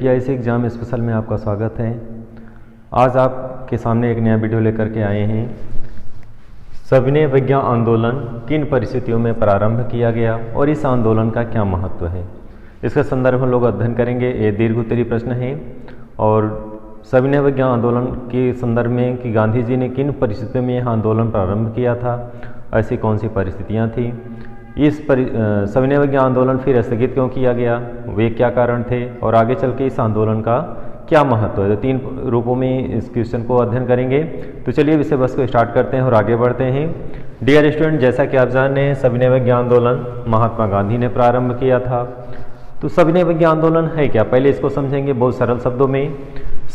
यूपीआईसी exam special में आपका स्वागत है। आज आपके सामने एक नया वीडियो लेकर के आए हैं। सविनय अवज्ञा आंदोलन किन परिस्थितियों में प्रारंभ किया गया और इस आंदोलन का क्या महत्व है, इसका संदर्भ हम लोग अध्ययन करेंगे। ये दीर्घ उत्तरीय प्रश्न है और सविनय अवज्ञा आंदोलन के संदर्भ में कि गांधी जी ने किन परिस्थितियों में यह आंदोलन प्रारंभ किया था, ऐसी कौन सी परिस्थितियाँ थी, इस सविनय अवज्ञा आंदोलन फिर स्थगित क्यों किया गया, वे क्या कारण थे और आगे चल के इस आंदोलन का क्या महत्व है। तो तीन रूपों में इस क्वेश्चन को अध्ययन करेंगे। तो चलिए विषय वस्तु को स्टार्ट करते हैं और आगे बढ़ते हैं। डियर स्टूडेंट, जैसा कि आप जाने सविनय अवज्ञा आंदोलन महात्मा गांधी ने प्रारंभ किया था। तो सविनय अवज्ञा आंदोलन है क्या, पहले इसको समझेंगे बहुत सरल शब्दों में।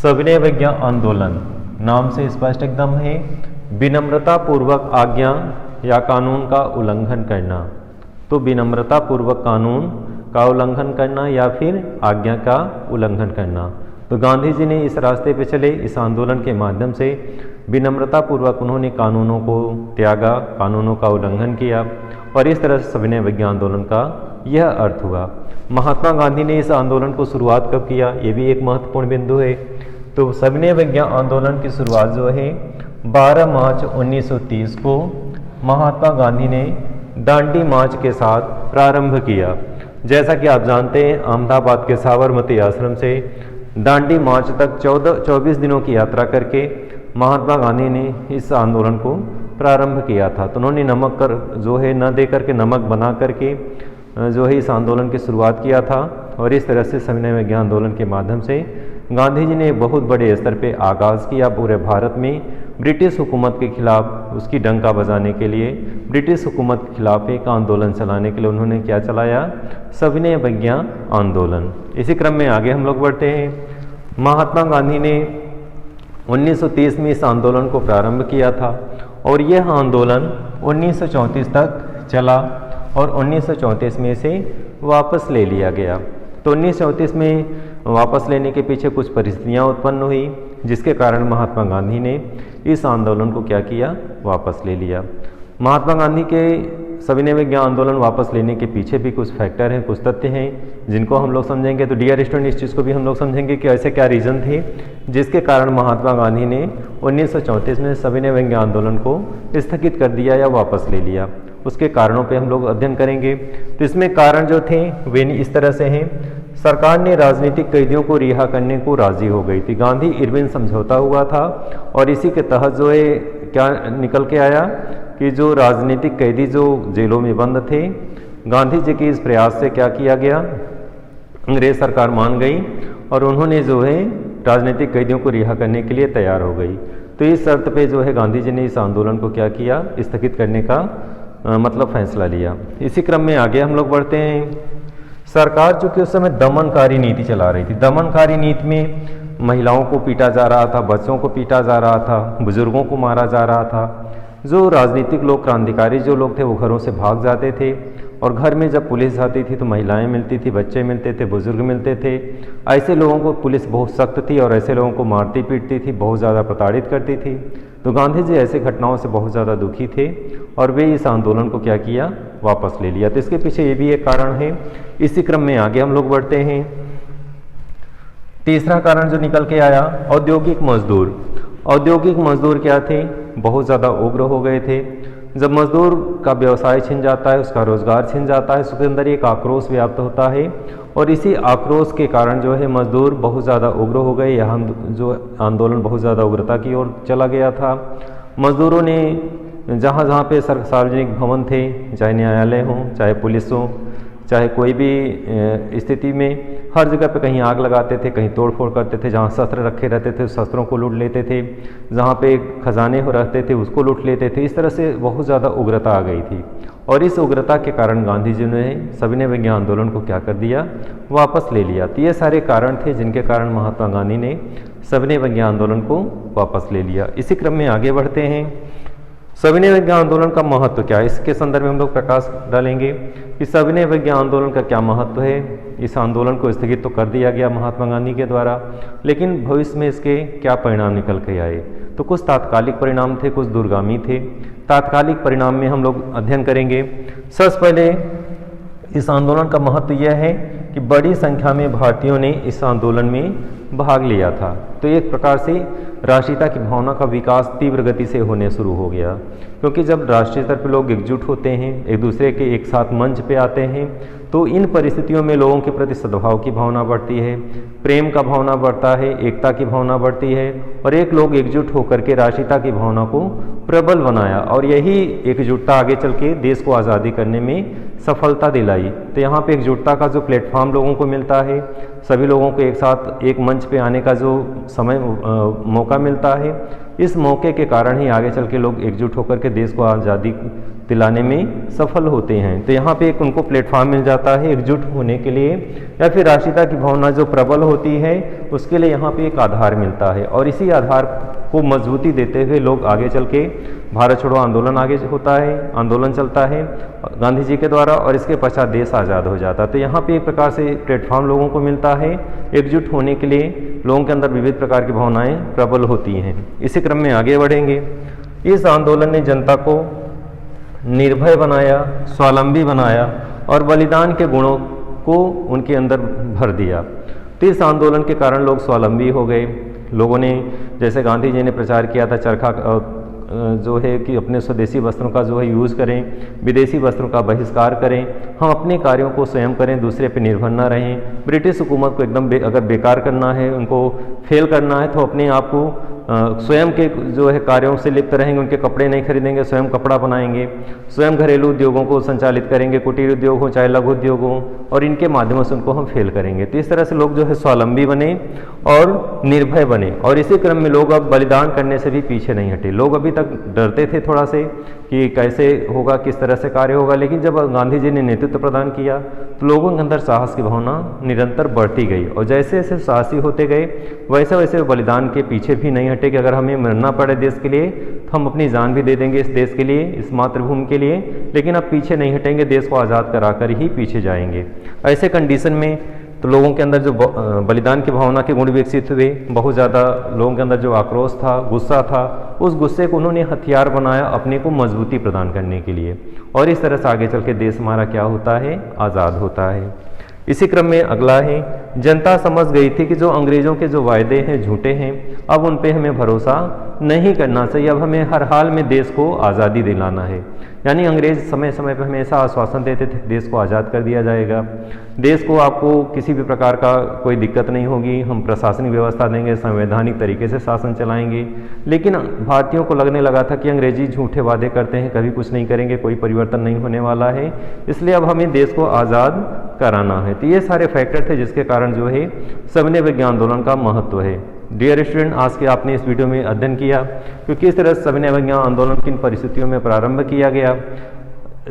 सविनय अवज्ञा आंदोलन नाम से स्पष्ट एकदम है, विनम्रता पूर्वक आज्ञा या कानून का उल्लंघन करना। तो विनम्रता पूर्वक कानून का उल्लंघन करना या फिर आज्ञा का उल्लंघन करना। तो गांधी जी ने इस रास्ते पे चले, इस आंदोलन के माध्यम से विनम्रता पूर्वक उन्होंने कानूनों को त्यागा, कानूनों का उल्लंघन किया और इस तरह से सविनय अवज्ञा आंदोलन का यह अर्थ हुआ। महात्मा गांधी ने इस आंदोलन को शुरुआत कब किया, ये भी एक महत्वपूर्ण बिंदु है। तो सविनय अवज्ञा आंदोलन की शुरुआत जो है 12 मार्च 1930 को महात्मा गांधी ने दांडी मार्च के साथ प्रारंभ किया। जैसा कि आप जानते हैं अहमदाबाद के साबरमती आश्रम से दांडी मार्च तक 24 दिनों की यात्रा करके महात्मा गांधी ने इस आंदोलन को प्रारंभ किया था। तो उन्होंने नमक कर जो है न दे करके नमक बना करके जो है इस आंदोलन की शुरुआत किया था और इस तरह से सविनय अवज्ञा आंदोलन के माध्यम से गांधी जी ने बहुत बड़े स्तर पे आगाज़ किया। पूरे भारत में ब्रिटिश हुकूमत के खिलाफ उसकी डंका बजाने के लिए, ब्रिटिश हुकूमत के खिलाफ एक आंदोलन चलाने के लिए उन्होंने क्या चलाया, सविनय अवज्ञा आंदोलन। इसी क्रम में आगे हम लोग बढ़ते हैं। महात्मा गांधी ने 1930 में इस आंदोलन को प्रारंभ किया था और यह आंदोलन 1934 तक चला और 1934 में इसे वापस ले लिया गया। तो 1934 में वापस लेने के पीछे कुछ परिस्थितियां उत्पन्न हुई जिसके कारण महात्मा गांधी ने इस आंदोलन को क्या किया, वापस ले लिया। महात्मा गांधी के सविनय अवज्ञा आंदोलन वापस लेने के पीछे भी कुछ फैक्टर हैं, कुछ तथ्य हैं जिनको हम लोग समझेंगे। तो डियर स्टूडेंट, इस चीज़ को भी हम लोग समझेंगे कि ऐसे क्या रीज़न थे जिसके कारण महात्मा गांधी ने 1934 में सविनय अवज्ञा आंदोलन को स्थगित कर दिया या वापस ले लिया। उसके कारणों पे हम लोग अध्ययन करेंगे। तो इसमें कारण जो थे वे इस तरह से हैं। सरकार ने राजनीतिक कैदियों को रिहा करने को राजी हो गई थी। गांधी इरविन समझौता हुआ था और इसी के तहत जो है क्या निकल के आया कि जो राजनीतिक कैदी जो जेलों में बंद थे, गांधी जी के इस प्रयास से क्या किया गया, अंग्रेज सरकार मान गई और उन्होंने जो है राजनीतिक कैदियों को रिहा करने के लिए तैयार हो गई। तो इस शर्त पे जो है गांधी जी ने इस आंदोलन को क्या किया, स्थगित करने का मतलब फैसला लिया। इसी क्रम में आगे हम लोग बढ़ते हैं। सरकार जो कि उस समय दमनकारी नीति चला रही थी। दमनकारी नीति में महिलाओं को पीटा जा रहा था, बच्चों को पीटा जा रहा था, बुजुर्गों को मारा जा रहा था। जो राजनीतिक लोग, क्रांतिकारी जो लोग थे वो घरों से भाग जाते थे और घर में जब पुलिस आती थी तो महिलाएं मिलती थी, बच्चे मिलते थे, बुजुर्ग मिलते थे। ऐसे लोगों को पुलिस बहुत सख्त थी और ऐसे लोगों को मारती पीटती थी, बहुत ज़्यादा प्रताड़ित करती थी। तो गांधी जी ऐसे घटनाओं से बहुत ज़्यादा दुखी थे और वे इस आंदोलन को क्या किया, वापस ले लिया। तो इसके पीछे ये भी एक कारण है। इसी क्रम में आगे हम लोग बढ़ते हैं। तीसरा कारण जो निकल के आया, औद्योगिक मजदूर। औद्योगिक मजदूर क्या थे, बहुत ज़्यादा उग्र हो गए थे। जब मजदूर का व्यवसाय छिन जाता है, उसका रोजगार छिन जाता है, उसके अंदर एक आक्रोश व्याप्त होता है और इसी आक्रोश के कारण जो है मजदूर बहुत ज़्यादा उग्र हो गए। यहाँ जो आंदोलन बहुत ज़्यादा उग्रता की ओर चला गया था। मजदूरों ने जहाँ जहाँ पे सार्वजनिक भवन थे, चाहे न्यायालय हों, चाहे पुलिस हो, चाहे कोई भी स्थिति में, हर जगह पे कहीं आग लगाते थे, कहीं तोड़फोड़ करते थे। जहाँ शस्त्र रखे रहते थे शस्त्रों को लूट लेते थे, जहाँ पे खजाने हो रहते थे उसको लूट लेते थे। इस तरह से बहुत ज़्यादा उग्रता आ गई थी और इस उग्रता के कारण गांधी जी ने सविनय अवज्ञा आंदोलन को क्या कर दिया, वापस ले लिया। तो ये सारे कारण थे जिनके कारण महात्मा गांधी ने सविनय अवज्ञा आंदोलन को वापस ले लिया। इसी क्रम में आगे बढ़ते हैं। सविनय अवज्ञा आंदोलन का महत्व क्या है, इसके संदर्भ में हम लोग प्रकाश डालेंगे कि सविनय अवज्ञा आंदोलन का क्या महत्व है। इस आंदोलन को स्थगित तो कर दिया गया महात्मा गांधी के द्वारा, लेकिन भविष्य में इसके क्या परिणाम निकल के आए। तो कुछ तात्कालिक परिणाम थे, कुछ दूरगामी थे। तात्कालिक परिणाम में हम लोग अध्ययन करेंगे। सबसे पहले इस आंदोलन का महत्व यह है कि बड़ी संख्या में भारतीयों ने इस आंदोलन में भाग लिया था। तो एक प्रकार से राष्ट्रीयता की भावना का विकास तीव्र गति से होने शुरू हो गया, क्योंकि जब राष्ट्रीय स्तर पर लोग एकजुट होते हैं, एक दूसरे के एक साथ मंच पे आते हैं, तो इन परिस्थितियों में लोगों के प्रति सद्भाव की भावना बढ़ती है, प्रेम का भावना बढ़ता है, एकता की भावना बढ़ती है, और एक लोग एकजुट होकर के राष्ट्रीयता की भावना को प्रबल बनाया, और यही एकजुटता आगे चल के देश को आज़ादी करने में सफलता दिलाई। तो यहाँ पे एकजुटता का जो प्लेटफॉर्म लोगों को मिलता है, सभी लोगों को एक साथ एक मंच पे आने का जो समय मौका मिलता है, इस मौके के कारण ही आगे चल के लोग एकजुट होकर के देश को आज़ादी दिलाने में सफल होते हैं। तो यहाँ पे एक उनको प्लेटफॉर्म मिल जाता है एकजुट होने के लिए, या फिर राष्ट्रीयता की भावना जो प्रबल होती है उसके लिए यहाँ पे एक आधार मिलता है, और इसी आधार को मजबूती देते हुए लोग आगे चल के भारत छोड़ो आंदोलन आगे होता है, आंदोलन चलता है गांधी जी के द्वारा, और इसके पश्चात देश आज़ाद हो जाता है। तो यहाँ पे एक प्रकार से प्लेटफॉर्म लोगों को मिलता है एकजुट होने के लिए, लोगों के अंदर विविध प्रकार की भावनाएं प्रबल होती हैं। इसी क्रम में आगे बढ़ेंगे। इस आंदोलन ने जनता को निर्भय बनाया, स्वावलंबी बनाया, और बलिदान के गुणों को उनके अंदर भर दिया। तो इस आंदोलन के कारण लोग स्वावलंबी हो गए। लोगों ने, जैसे गांधी जी ने प्रचार किया था, चरखा जो है कि अपने स्वदेशी वस्त्रों का जो है यूज़ करें, विदेशी वस्त्रों का बहिष्कार करें, हम अपने कार्यों को स्वयं करें, दूसरे पे निर्भर न रहें। ब्रिटिश हुकूमत को एकदम अगर बेकार करना है, उनको फेल करना है, तो अपने आप को स्वयं के जो है कार्यों से लिप्त रहेंगे, उनके कपड़े नहीं खरीदेंगे, स्वयं कपड़ा बनाएंगे, स्वयं घरेलू उद्योगों को संचालित करेंगे, कुटीर उद्योग हो चाहे लघु उद्योग हो, और इनके माध्यमों से उनको हम फेल करेंगे। तो इस तरह से लोग जो है स्वावलंबी बने और निर्भय बने, और इसी क्रम में लोग अब बलिदान करने से भी पीछे नहीं हटे। लोग अभी तक डरते थे थोड़ा से कि कैसे होगा, किस तरह से कार्य होगा, लेकिन जब गांधी जी ने नेतृत्व प्रदान किया तो लोगों के अंदर साहस की भावना निरंतर बढ़ती गई, और जैसे जैसे साहसी होते गए वैसे वैसे बलिदान के पीछे भी नहीं हटे कि अगर हमें मरना पड़े देश के लिए तो हम अपनी जान भी दे देंगे इस देश के लिए, इस मातृभूमि के लिए, लेकिन अब पीछे नहीं हटेंगे, देश को आज़ाद कराकर ही पीछे जाएंगे। ऐसे कंडीशन में तो लोगों के अंदर जो बलिदान की भावना के गुण विकसित हुए, बहुत ज़्यादा लोगों के अंदर जो आक्रोश था, गुस्सा था, उस गुस्से को उन्होंने हथियार बनाया अपने को मजबूती प्रदान करने के लिए, और इस तरह से आगे चल के देश हमारा क्या होता है, आज़ाद होता है। इसी क्रम में अगला है, जनता समझ गई थी कि जो अंग्रेज़ों के जो वायदे हैं झूठे हैं, अब उन पे हमें भरोसा नहीं करना चाहिए, अब हमें हर हाल में देश को आज़ादी दिलाना है। यानी अंग्रेज़ समय समय पर हमेशा आश्वासन देते थे देश को आज़ाद कर दिया जाएगा, देश को आपको किसी भी प्रकार का कोई दिक्कत नहीं होगी, हम प्रशासनिक व्यवस्था देंगे, संवैधानिक तरीके से शासन चलाएंगे। लेकिन भारतीयों को लगने लगा था कि अंग्रेजी झूठे वादे करते हैं, कभी कुछ नहीं करेंगे, कोई परिवर्तन नहीं होने वाला है, इसलिए अब हमें देश को आज़ाद कराना है। तो ये सारे फैक्टर थे जिसके कारण जो है सविनय विज्ञान आंदोलन का महत्व है। डियर स्टूडेंट, आज के आपने इस वीडियो में अध्ययन किया कि किस तरह सविनय विज्ञान आंदोलन किन परिस्थितियों में प्रारंभ किया गया,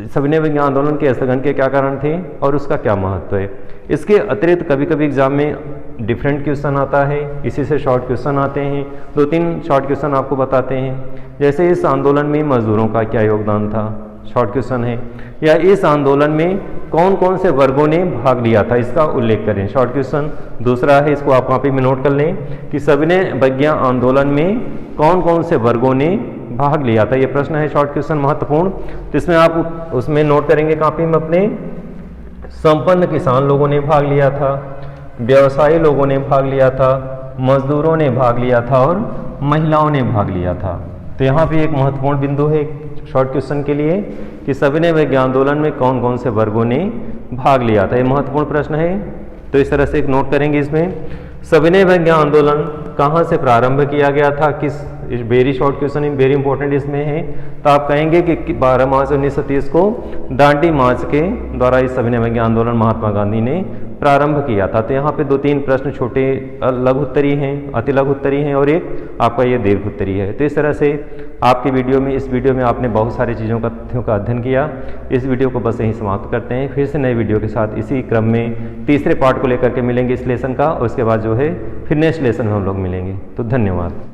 सविनय विज्ञान आंदोलन के स्थगन के क्या कारण थे और उसका क्या महत्व है। इसके अतिरिक्त कभी कभी एग्जाम में डिफरेंट क्वेश्चन आता है, इसी से शॉर्ट क्वेश्चन आते हैं, 2-3 शॉर्ट क्वेश्चन आपको बताते हैं। जैसे इस आंदोलन में मजदूरों का क्या योगदान था, शॉर्ट क्वेश्चन है, या इस आंदोलन में कौन कौन से वर्गों ने भाग लिया था, इसका उल्लेख करें, शॉर्ट क्वेश्चन। दूसरा है, इसको आप कॉपी में नोट कर लें कि सविनय विज्ञान आंदोलन में कौन कौन से वर्गों ने भाग लिया था, ये प्रश्न है शॉर्ट क्वेश्चन महत्वपूर्ण। तो इसमें आप उसमें नोट करेंगे कॉपी में अपने, संपन्न किसान लोगों ने भाग लिया था, व्यवसायी लोगों ने भाग लिया था, मजदूरों ने भाग लिया था, और महिलाओं ने भाग लिया था। तो यहाँ पे एक महत्वपूर्ण बिंदु है शॉर्ट क्वेश्चन के लिए कि सविनय विज्ञान आंदोलन में कौन कौन से वर्गों ने भाग लिया था, ये महत्वपूर्ण प्रश्न है। तो इस तरह से एक नोट करेंगे इसमें, सविनय विज्ञान आंदोलन कहाँ से प्रारंभ किया गया था, किस, very short question very important इसमें है। तो आप कहेंगे कि 12 मार्च 1930 को दांडी मार्च के द्वारा इस सविनय विज्ञान आंदोलन महात्मा गांधी ने प्रारंभ किया था। तो यहाँ पे 2-3 प्रश्न छोटे लघु उत्तरी हैं, अति लघु उत्तरी हैं, और एक आपका ये दीर्घ उत्तरी है। तो इस तरह से आपके वीडियो में, इस वीडियो में आपने बहुत सारी चीज़ों का तथ्यों का अध्ययन किया। इस वीडियो को बस यहीं समाप्त करते हैं, फिर से नए वीडियो के साथ इसी क्रम में तीसरे पार्ट को लेकर के मिलेंगे इस लेसन का, और उसके बाद जो है फिर नेक्स्ट लेसन में हम लोग मिलेंगे। तो धन्यवाद।